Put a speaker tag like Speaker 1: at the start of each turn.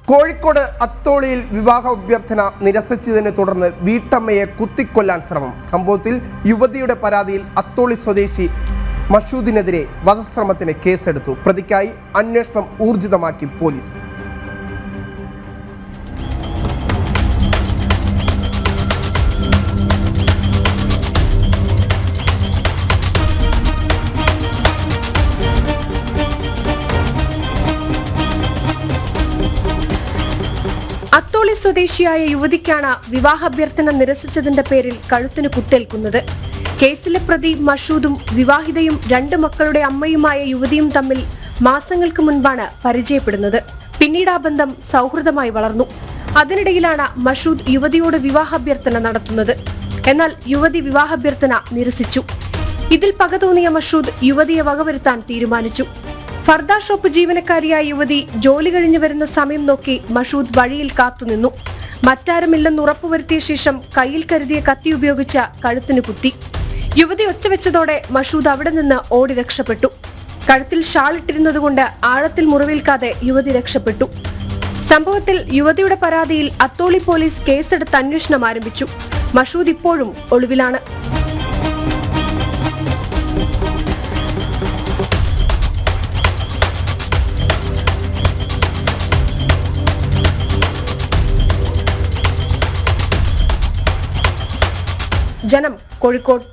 Speaker 1: കോഴിക്കോട് അത്തോളിയിൽ വിവാഹ അഭ്യർത്ഥന നിരസിച്ചതിനെ തുടർന്ന് വീട്ടമ്മയെ കുത്തിക്കൊല്ലാൻ ശ്രമം. സംഭവത്തിൽ യുവതിയുടെ പരാതിയിൽ അത്തോളി സ്വദേശി മഷൂദിനെതിരെ വധശ്രമത്തിന് കേസെടുത്തു. പ്രതിക്കായി അന്വേഷണം ഊർജിതമാക്കി പോലീസ്.
Speaker 2: അത്തോളി സ്വദേശിയായ യുവതിക്കാണ് വിവാഹാഭ്യർത്ഥന നിരസിച്ചതിന്റെ പേരിൽ കഴുത്തിന് കുത്തേൽക്കുന്നത്. കേസിലെ പ്രതി മഷൂദും വിവാഹിതയും 2 മക്കളുടെ അമ്മയുമായ യുവതിയും തമ്മിൽ മാസങ്ങൾക്ക് മുൻപാണ് പരിചയപ്പെടുന്നത്. പിന്നീട് ആ ബന്ധം സൗഹൃദമായി വളർന്നു. അതിനിടയിലാണ് മഷൂദ് യുവതിയോട് വിവാഹാഭ്യർത്ഥന നടത്തുന്നത്. എന്നാൽ യുവതി വിവാഹാഭ്യർത്ഥന നിരസിച്ചു. ഇതിൽ പക തോന്നിയ മഷൂദ് യുവതിയെ വകവരുത്താൻ തീരുമാനിച്ചു. ഫർദ ഷോപ്പ് ജീവനക്കാരിയായ യുവതി ജോലി കഴിഞ്ഞു വരുന്ന സമയം നോക്കി മഷൂദ് വഴിയിൽ കാത്തുനിന്നു. മറ്റാരുമില്ലെന്ന് ഉറപ്പുവരുത്തിയ ശേഷം കയ്യിൽ കരുതിയ കത്തി ഉപയോഗിച്ച കഴുത്തിന് കുത്തി. യുവതി ഒച്ചവെച്ചതോടെ മഷൂദ് അവിടെ നിന്ന് ഓടി രക്ഷപ്പെട്ടു. കഴുത്തിൽ ഷാളിട്ടിരുന്നതുകൊണ്ട് ആഴത്തിൽ മുറിവേൽക്കാതെ യുവതി രക്ഷപ്പെട്ടു. സംഭവത്തിൽ യുവതിയുടെ പരാതിയിൽ അത്തോളി പോലീസ് കേസെടുത്ത് അന്വേഷണം ആരംഭിച്ചു. മഷൂദ് ഇപ്പോഴും ഒളിവിലാണ്. ജനം, കോഴിക്കോട്.